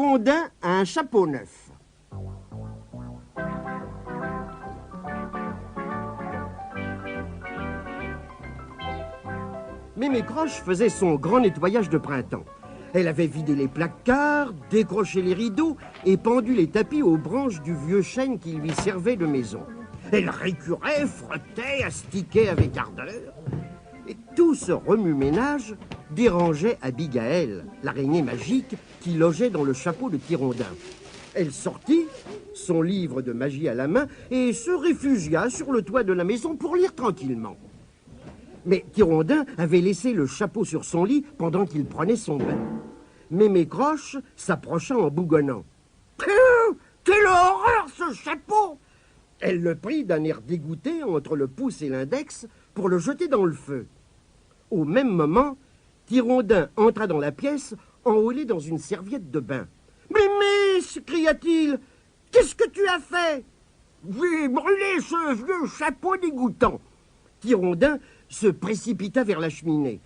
Tirondin a un chapeau neuf. Mémé Croche faisait son grand nettoyage de printemps. Elle avait vidé les placards, décroché les rideaux et pendu les tapis aux branches du vieux chêne qui lui servait de maison. Elle récurait, frottait, astiquait avec ardeur. Et tout ce remue-ménage dérangeait Abigaël, l'araignée magique qui logeait dans le chapeau de Tirondin. Elle sortit, son livre de magie à la main, et se réfugia sur le toit de la maison pour lire tranquillement. Mais Tirondin avait laissé le chapeau sur son lit pendant qu'il prenait son bain. Mémé Croche s'approcha en bougonnant. « Quelle horreur, ce chapeau !» Elle le prit d'un air dégoûté entre le pouce et l'index pour le jeter dans le feu. Au même moment, Tirondin entra dans la pièce enroulé dans une serviette de bain. « Mémé !» s'écria-t-il. « Qu'est-ce que tu as fait ?»« J'ai brûlé ce vieux chapeau dégoûtant. » Tirondin se précipita vers la cheminée.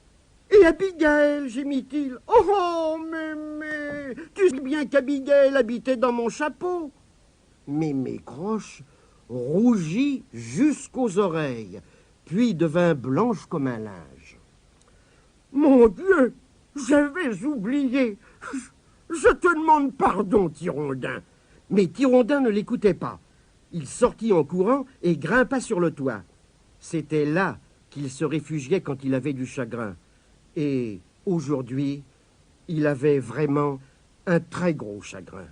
« Et Abigaël ?» gémit-il. « Oh, Mémé, tu sais bien qu'Abigaël habitait dans mon chapeau. » Mémé Croche rougit jusqu'aux oreilles, puis devint blanche comme un linge. « Mon Dieu, j'avais oublié. Je te demande pardon, Tirondin. » Mais Tirondin ne l'écoutait pas. Il sortit en courant et grimpa sur le toit. C'était là qu'il se réfugiait quand il avait du chagrin. Et aujourd'hui, il avait vraiment un très gros chagrin.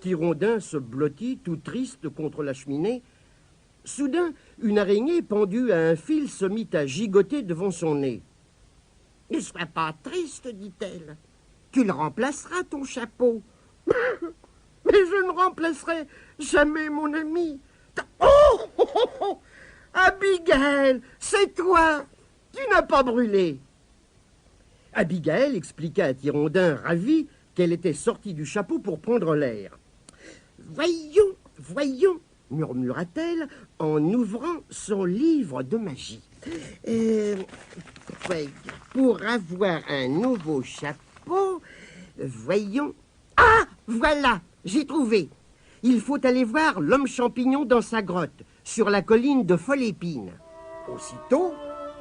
Tirondin se blottit, tout triste, contre la cheminée. Soudain, une araignée pendue à un fil se mit à gigoter devant son nez. « Ne sois pas triste, dit-elle. Tu le remplaceras, ton chapeau. »« Mais je ne remplacerai jamais mon ami. »« Oh, Abigaël, c'est toi. Tu n'as pas brûlé. » Abigaël expliqua à Tirondin, ravie, qu'elle était sortie du chapeau pour prendre l'air. « Voyons, murmura-t-elle en ouvrant son livre de magie. Pour avoir un nouveau chapeau, voyons... Ah, voilà, j'ai trouvé. Il faut aller voir l'homme champignon dans sa grotte, sur la colline de Follépine. Aussitôt,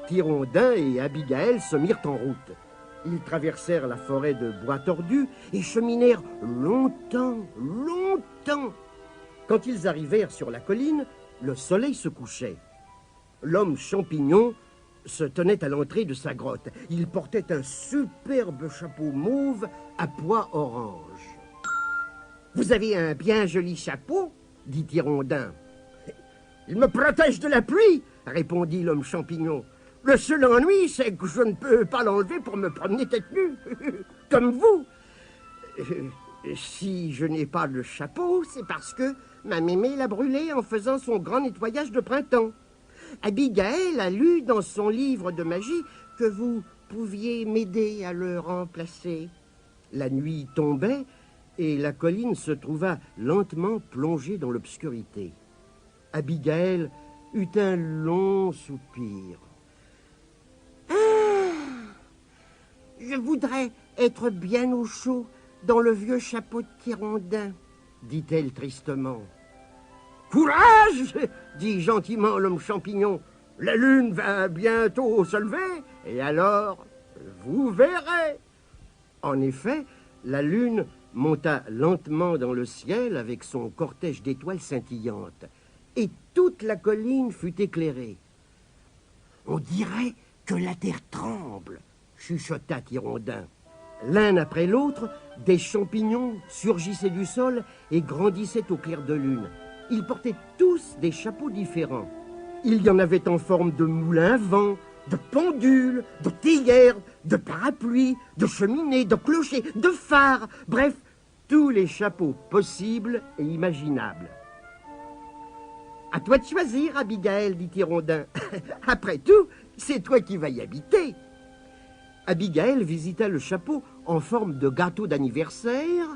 Tirondin et Abigaël se mirent en route. Ils traversèrent la forêt de bois tordus et cheminèrent longtemps. Quand ils arrivèrent sur la colline, le soleil se couchait. L'homme champignon se tenait à l'entrée de sa grotte. Il portait un superbe chapeau mauve à pois orange. « Vous avez un bien joli chapeau ?» dit Tirondin. « Il me protège de la pluie » répondit l'homme champignon. « Le seul ennui, c'est que je ne peux pas l'enlever pour me promener tête nue, comme vous. Si je n'ai pas le chapeau, c'est parce que ma mémé l'a brûlé en faisant son grand nettoyage de printemps. Abigaël a lu dans son livre de magie que vous pouviez m'aider à le remplacer. » La nuit tombait et la colline se trouva lentement plongée dans l'obscurité. Abigaël eut un long soupir. « Ah, je voudrais être bien au chaud dans le vieux chapeau de Tirondin, » dit-elle tristement. « Courage !» dit gentiment l'homme champignon. « La lune va bientôt se lever, et alors, vous verrez. » En effet, la lune monta lentement dans le ciel avec son cortège d'étoiles scintillantes, et toute la colline fut éclairée. « On dirait que la terre tremble, » chuchota Tirondin. L'un après l'autre, des champignons surgissaient du sol et grandissaient au clair de lune. Ils portaient tous des chapeaux différents. Il y en avait en forme de moulin à vent, de pendule, de théière, de parapluie, de cheminée, de clocher, de phare, bref, tous les chapeaux possibles et imaginables. « À toi de choisir, Abigaël, dit Tirondin. Après tout, c'est toi qui vas y habiter. » Abigaël visita le chapeau en forme de gâteau d'anniversaire,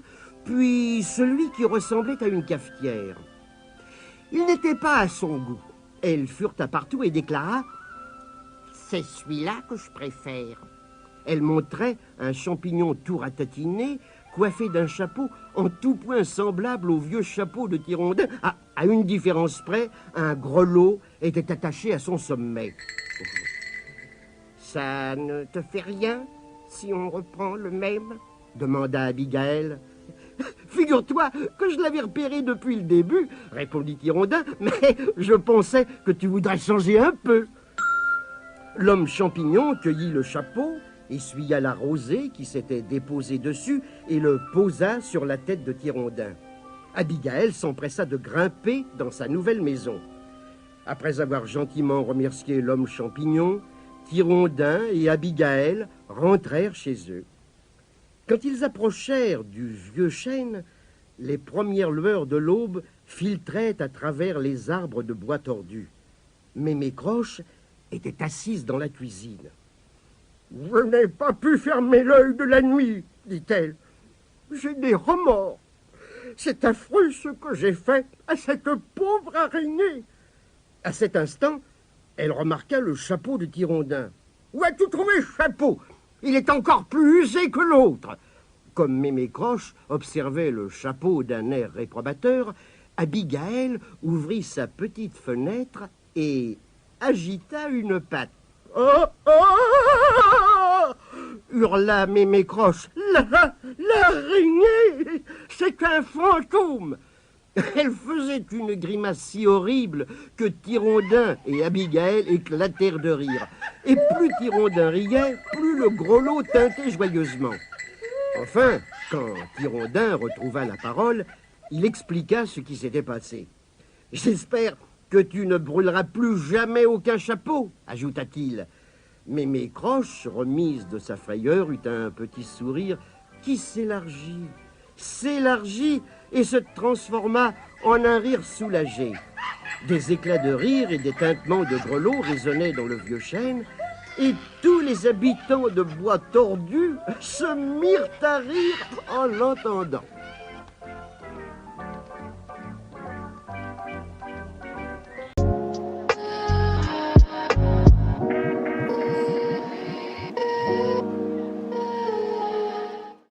puis celui qui ressemblait à une cafetière. Il n'était pas à son goût. Elle fureta partout et déclara: C'est celui-là que je préfère. Elle montrait un champignon tout ratatiné, coiffé d'un chapeau en tout point semblable au vieux chapeau de Tirondin. À une différence près, un grelot était attaché à son sommet. Ça ne te fait rien si on reprend le même? Demanda Abigail. Figure-toi que je l'avais repéré depuis le début, répondit Tirondin, mais je pensais que tu voudrais changer un peu. L'homme champignon cueillit le chapeau, essuya la rosée qui s'était déposée dessus et le posa sur la tête de Tirondin. Abigail s'empressa de grimper dans sa nouvelle maison. Après avoir gentiment remercié l'homme champignon, Tirondin et Abigail rentrèrent chez eux. Quand ils approchèrent du vieux chêne, les premières lueurs de l'aube filtraient à travers les arbres de bois tordus. Mémé Croche était assise dans la cuisine. « Je n'ai pas pu fermer l'œil de la nuit, dit-elle. J'ai des remords. C'est affreux ce que j'ai fait à cette pauvre araignée. » À cet instant, elle remarqua le chapeau de Tirondin. « Où as-tu trouvé ce chapeau? Il est encore plus usé que l'autre. » Comme Mémé Croche observait le chapeau d'un air réprobateur, Abigail ouvrit sa petite fenêtre et agita une patte. « Oh, oh !» hurla Mémé Croche. « L'araignée, c'est un fantôme !» Elle faisait une grimace si horrible que Tirondin et Abigail éclatèrent de rire. Et plus Tirondin riait, plus le grelot tintait joyeusement. Enfin, quand Tirondin retrouva la parole, il expliqua ce qui s'était passé. « J'espère que tu ne brûleras plus jamais aucun chapeau, ajouta-t-il. Mémé Croche, remise de sa frayeur, eut un petit sourire qui s'élargit et se transforma en un rire soulagé. Des éclats de rire et des tintements de grelots résonnaient dans le vieux chêne, et tous les habitants de Bois Tordu se mirent à rire en l'entendant.